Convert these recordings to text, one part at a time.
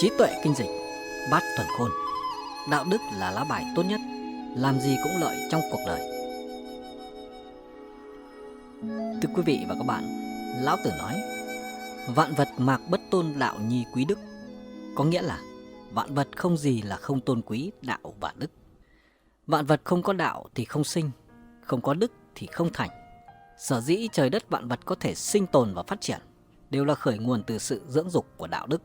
Trí tuệ kinh dịch, bát thuần khôn. Đạo đức là lá bài tốt nhất, làm gì cũng lợi trong cuộc đời. Thưa quý vị và các bạn, Lão Tử nói: vạn vật mạc bất tôn đạo nhi quý đức. Có nghĩa là vạn vật không gì là không tôn quý đạo và đức. Vạn vật không có đạo thì không sinh, không có đức thì không thành. Sở dĩ trời đất vạn vật có thể sinh tồn và phát triển đều là khởi nguồn từ sự dưỡng dục của đạo đức.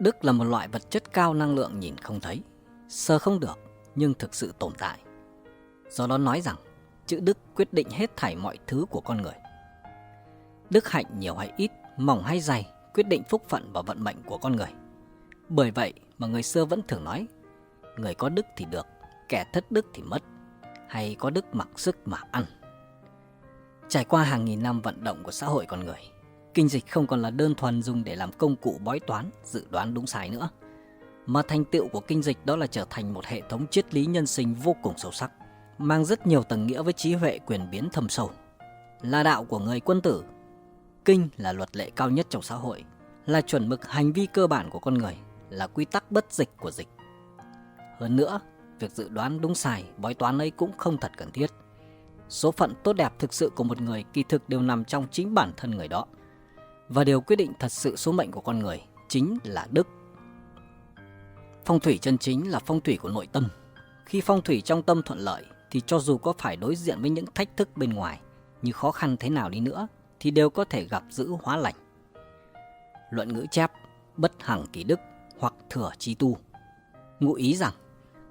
Đức là một loại vật chất cao năng lượng nhìn không thấy, sờ không được nhưng thực sự tồn tại. Do đó nói rằng chữ đức quyết định hết thảy mọi thứ của con người. Đức hạnh nhiều hay ít, mỏng hay dày quyết định phúc phận và vận mệnh của con người. Bởi vậy mà người xưa vẫn thường nói: người có đức thì được, kẻ thất đức thì mất, hay có đức mặc sức mà ăn. Trải qua hàng nghìn năm vận động của xã hội con người, kinh dịch không còn là đơn thuần dùng để làm công cụ bói toán, dự đoán đúng sai nữa, mà thành tựu của kinh dịch đó là trở thành một hệ thống triết lý nhân sinh vô cùng sâu sắc, mang rất nhiều tầng nghĩa với trí huệ quyền biến thâm sâu. Là đạo của người quân tử, kinh là luật lệ cao nhất trong xã hội, là chuẩn mực hành vi cơ bản của con người, là quy tắc bất dịch của dịch. Hơn nữa, việc dự đoán đúng sai, bói toán ấy cũng không thật cần thiết. Số phận tốt đẹp thực sự của một người kỳ thực đều nằm trong chính bản thân người đó. Và điều quyết định thật sự số mệnh của con người chính là đức. Phong thủy chân chính là phong thủy của nội tâm. Khi phong thủy trong tâm thuận lợi thì cho dù có phải đối diện với những thách thức bên ngoài, như khó khăn thế nào đi nữa, thì đều có thể gặp giữ hóa lành. Luận ngữ chép: bất hằng kỳ đức, hoặc thừa chi tu. Ngụ ý rằng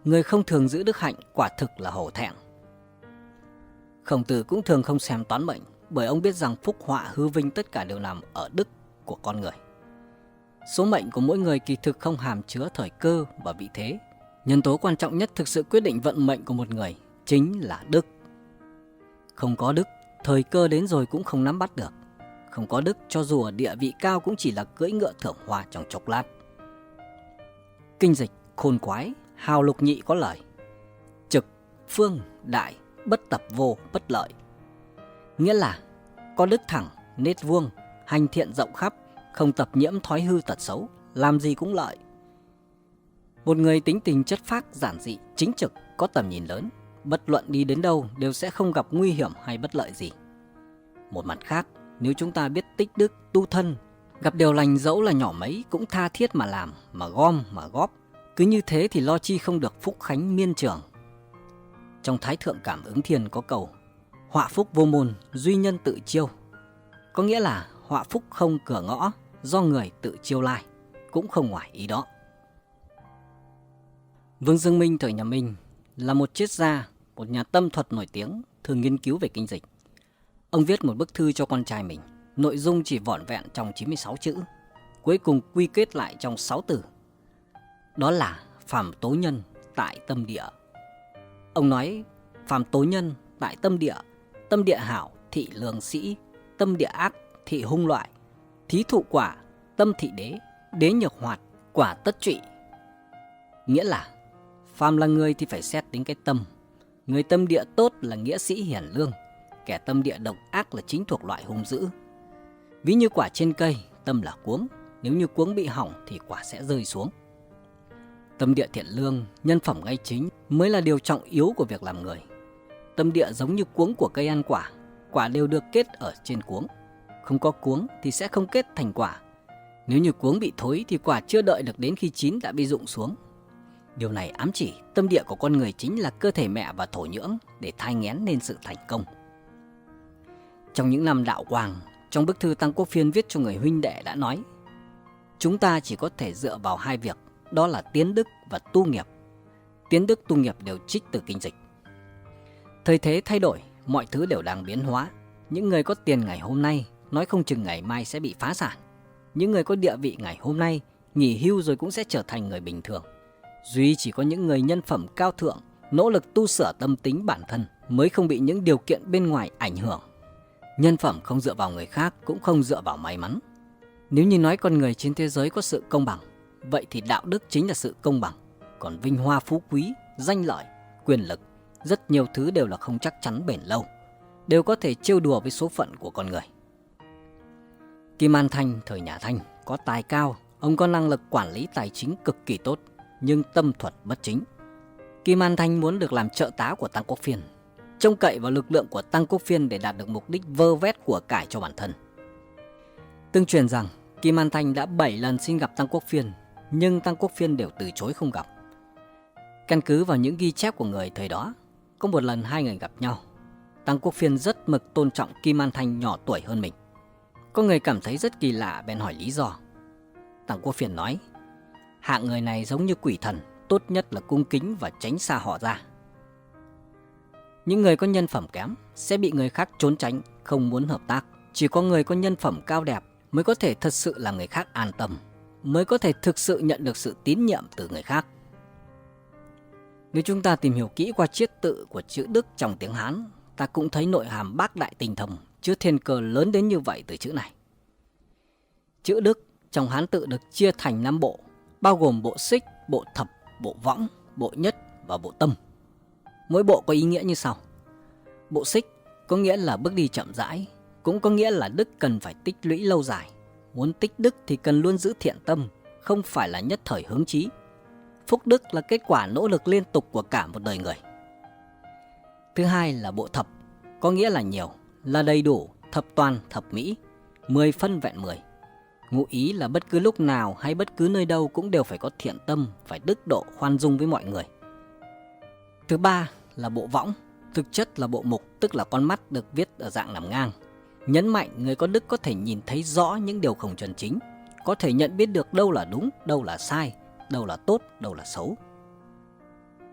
người không thường giữ đức hạnh quả thực là hổ thẹn. Khổng Tử cũng thường không xem toán mệnh, bởi ông biết rằng phúc họa hư vinh tất cả đều nằm ở đức của con người. Số mệnh của mỗi người kỳ thực không hàm chứa thời cơ và vị thế. Nhân tố quan trọng nhất thực sự quyết định vận mệnh của một người chính là đức. Không có đức, thời cơ đến rồi cũng không nắm bắt được. Không có đức, cho dù ở địa vị cao cũng chỉ là cưỡi ngựa thưởng hoa trong chốc lát. Kinh dịch khôn quái, hào lục nhị có lời: trực, phương, đại, bất tập vô, bất lợi. Nghĩa là có đức thẳng, nết vuông, hành thiện rộng khắp, không tập nhiễm thói hư tật xấu, làm gì cũng lợi. Một người tính tình chất phác, giản dị, chính trực, có tầm nhìn lớn, bất luận đi đến đâu đều sẽ không gặp nguy hiểm hay bất lợi gì. Một mặt khác, nếu chúng ta biết tích đức, tu thân, gặp điều lành dẫu là nhỏ mấy cũng tha thiết mà làm, mà gom, mà góp, cứ như thế thì lo chi không được phúc khánh miên trường. Trong Thái Thượng Cảm Ứng Thiên có câu: họa phúc vô môn, duy nhân tự chiêu. Có nghĩa là họa phúc không cửa ngõ, do người tự chiêu lai, cũng không ngoài ý đó. Vương Dương Minh thời nhà Minh là một triết gia, một nhà tâm thuật nổi tiếng, thường nghiên cứu về kinh dịch. Ông viết một bức thư cho con trai mình, nội dung chỉ vỏn vẹn trong 96 chữ, cuối cùng quy kết lại trong 6 từ. Đó là phàm tố nhân tại tâm địa. Ông nói: phàm tố nhân tại tâm địa hảo thị lương sĩ, tâm địa ác thị hung loại, thí thụ quả, tâm thị đế, đế nhược hoạt, quả tất trụy. Nghĩa là phàm là người thì phải xét đến cái tâm. Người tâm địa tốt là nghĩa sĩ hiển lương, kẻ tâm địa độc ác là chính thuộc loại hung dữ. Ví như quả trên cây, tâm là cuống, nếu như cuống bị hỏng thì quả sẽ rơi xuống. Tâm địa thiện lương, nhân phẩm ngay chính mới là điều trọng yếu của việc làm người. Tâm địa giống như cuống của cây ăn quả, quả đều được kết ở trên cuống. Không có cuống thì sẽ không kết thành quả. Nếu như cuống bị thối thì quả chưa đợi được đến khi chín đã bị rụng xuống. Điều này ám chỉ tâm địa của con người chính là cơ thể mẹ và thổ nhưỡng để thai nghén nên sự thành công. Trong những năm đạo Quang, trong bức thư Tăng Quốc Phiên viết cho người huynh đệ đã nói: chúng ta chỉ có thể dựa vào hai việc, đó là tiến đức và tu nghiệp. Tiến đức tu nghiệp đều trích từ kinh dịch. Thời thế thay đổi, mọi thứ đều đang biến hóa. Những người có tiền ngày hôm nay nói không chừng ngày mai sẽ bị phá sản. Những người có địa vị ngày hôm nay nghỉ hưu rồi cũng sẽ trở thành người bình thường. Duy chỉ có những người nhân phẩm cao thượng, nỗ lực tu sửa tâm tính bản thân mới không bị những điều kiện bên ngoài ảnh hưởng. Nhân phẩm không dựa vào người khác, cũng không dựa vào may mắn. Nếu như nói con người trên thế giới có sự công bằng, vậy thì đạo đức chính là sự công bằng. Còn vinh hoa phú quý, danh lợi, quyền lực, rất nhiều thứ đều là không chắc chắn bền lâu, đều có thể trêu đùa với số phận của con người. Kim An Thanh thời nhà Thanh có tài cao, Ông có năng lực quản lý tài chính cực kỳ tốt, nhưng tâm thuật bất chính. Kim An Thanh muốn được làm trợ tá của Tăng Quốc Phiên, trông cậy vào lực lượng của Tăng Quốc Phiên để đạt được mục đích vơ vét của cải cho bản thân. Tương truyền rằng Kim An Thanh đã 7 lần xin gặp Tăng Quốc Phiên, nhưng Tăng Quốc Phiên đều từ chối không gặp. Căn cứ vào những ghi chép của người thời đó, có một lần hai người gặp nhau. Tăng Quốc Phiên rất mực tôn trọng Kim An Thanh nhỏ tuổi hơn mình. Có người cảm thấy rất kỳ lạ bèn hỏi lý do. Tăng Quốc Phiên nói, hạng người này giống như quỷ thần, tốt nhất là cung kính và tránh xa họ ra. Những người có nhân phẩm kém sẽ bị người khác trốn tránh, không muốn hợp tác. Chỉ có người có nhân phẩm cao đẹp mới có thể thật sự làm người khác an tâm, mới có thể thực sự nhận được sự tín nhiệm từ người khác. Nếu chúng ta tìm hiểu kỹ qua chiết tự của chữ Đức trong tiếng Hán, ta cũng thấy nội hàm bác đại tinh thâm, chứa thiên cơ lớn đến như vậy từ chữ này. Chữ Đức trong Hán tự được chia thành 5 bộ, bao gồm bộ xích, bộ thập, bộ võng, bộ nhất và bộ tâm. Mỗi bộ có ý nghĩa như sau. Bộ xích có nghĩa là bước đi chậm rãi, cũng có nghĩa là đức cần phải tích lũy lâu dài. Muốn tích đức thì cần luôn giữ thiện tâm, không phải là nhất thời hướng chí. Phúc đức là kết quả nỗ lực liên tục của cả một đời người. Thứ hai là bộ thập, có nghĩa là nhiều, là đầy đủ, thập toàn, thập mỹ, 10 phân vẹn 10. Ngụ ý là bất cứ lúc nào hay bất cứ nơi đâu cũng đều phải có thiện tâm, phải đức độ, khoan dung với mọi người. Thứ ba là bộ võng, thực chất là bộ mục, tức là con mắt được viết ở dạng nằm ngang. Nhấn mạnh người có đức có thể nhìn thấy rõ những điều không chân chính, có thể nhận biết được đâu là đúng, đâu là sai, đâu là tốt, đâu là xấu.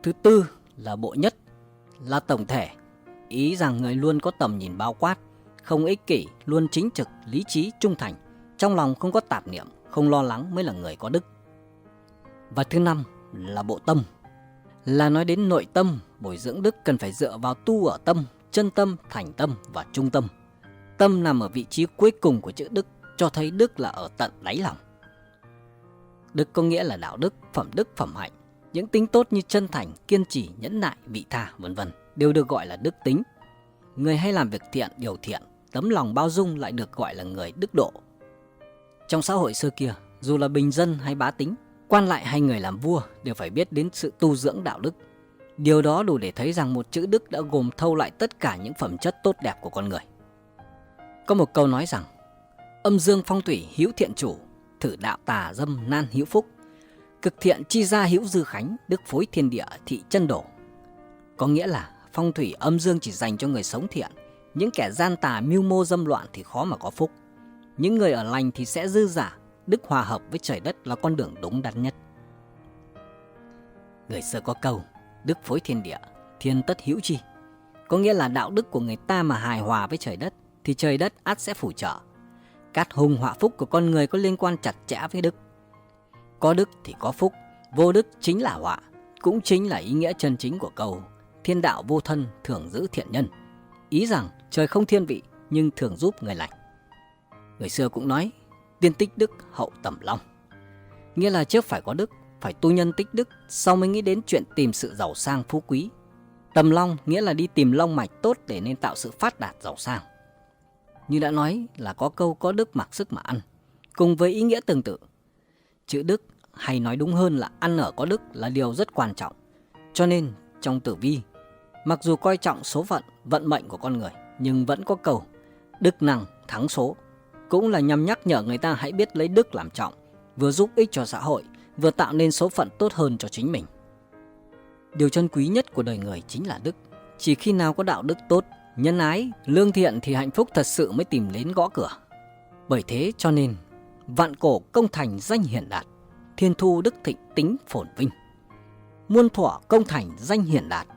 Thứ tư là bộ nhất, là tổng thể, ý rằng người luôn có tầm nhìn bao quát, không ích kỷ, luôn chính trực, lý trí, trung thành, trong lòng không có tạp niệm, không lo lắng mới là người có đức. Và thứ năm là bộ tâm, là nói đến nội tâm. Bồi dưỡng đức cần phải dựa vào tu ở tâm, chân tâm, thành tâm và trung tâm. Tâm nằm ở vị trí cuối cùng của chữ đức, cho thấy đức là ở tận đáy lòng. Đức có nghĩa là đạo đức, phẩm hạnh. Những tính tốt như chân thành, kiên trì, nhẫn nại, vị tha, v.v. đều được gọi là đức tính. Người hay làm việc thiện, điều thiện, tấm lòng bao dung lại được gọi là người đức độ. Trong xã hội xưa kia, dù là bình dân hay bá tính, quan lại hay người làm vua đều phải biết đến sự tu dưỡng đạo đức. Điều đó đủ để thấy rằng một chữ đức đã gồm thâu lại tất cả những phẩm chất tốt đẹp của con người. Có một câu nói rằng, âm dương phong thủy hữu thiện chủ, thử đạo tà dâm nan hữu phúc, cực thiện chi gia hữu dư khánh, đức phối thiên địa thị chân đổ. Có nghĩa là phong thủy âm dương chỉ dành cho người sống thiện, những kẻ gian tà mưu mô dâm loạn thì khó mà có phúc. Những người ở lành thì sẽ dư giả, đức hòa hợp với trời đất là con đường đúng đắn nhất. Người xưa có câu, đức phối thiên địa, thiên tất hữu chi. Có nghĩa là đạo đức của người ta mà hài hòa với trời đất thì trời đất ắt sẽ phù trợ. Cát hung họa phúc của con người có liên quan chặt chẽ với đức. Có đức thì có phúc, vô đức chính là họa, cũng chính là ý nghĩa chân chính của câu thiên đạo vô thân thường giữ thiện nhân. Ý rằng trời không thiên vị nhưng thường giúp người lành. Người xưa cũng nói tiên tích đức hậu tầm long, nghĩa là trước phải có đức, phải tu nhân tích đức, sau mới nghĩ đến chuyện tìm sự giàu sang phú quý. Tầm long nghĩa là đi tìm long mạch tốt để nên tạo sự phát đạt giàu sang. Như đã nói là có câu có đức mặc sức mà ăn, cùng với ý nghĩa tương tự. Chữ đức, hay nói đúng hơn là ăn ở có đức, là điều rất quan trọng. Cho nên trong tử vi, mặc dù coi trọng số phận, vận mệnh của con người, nhưng vẫn có câu đức năng thắng số, cũng là nhằm nhắc nhở người ta hãy biết lấy đức làm trọng, vừa giúp ích cho xã hội, vừa tạo nên số phận tốt hơn cho chính mình. Điều chân quý nhất của đời người chính là đức. Chỉ khi nào có đạo đức tốt, nhân ái, lương thiện thì hạnh phúc thật sự mới tìm đến gõ cửa. Bởi thế cho nên vạn cổ công thành danh hiển đạt, thiên thu đức thịnh tính phồn vinh. Muôn thuở công thành danh hiển đạt,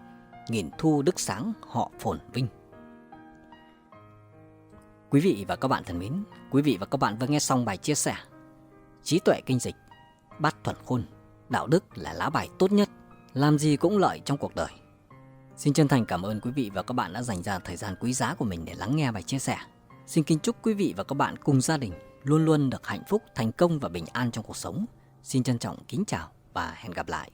nghìn thu đức sáng họ phồn vinh. Quý vị và các bạn thân mến, quý vị và các bạn vừa nghe xong bài chia sẻ Trí tuệ kinh dịch, bát thuần khôn, đạo đức là lá bài tốt nhất, làm gì cũng lợi trong cuộc đời. Xin chân thành cảm ơn quý vị và các bạn đã dành ra thời gian quý giá của mình để lắng nghe bài chia sẻ. Xin kính chúc quý vị và các bạn cùng gia đình luôn luôn được hạnh phúc, thành công và bình an trong cuộc sống. Xin trân trọng kính chào và hẹn gặp lại.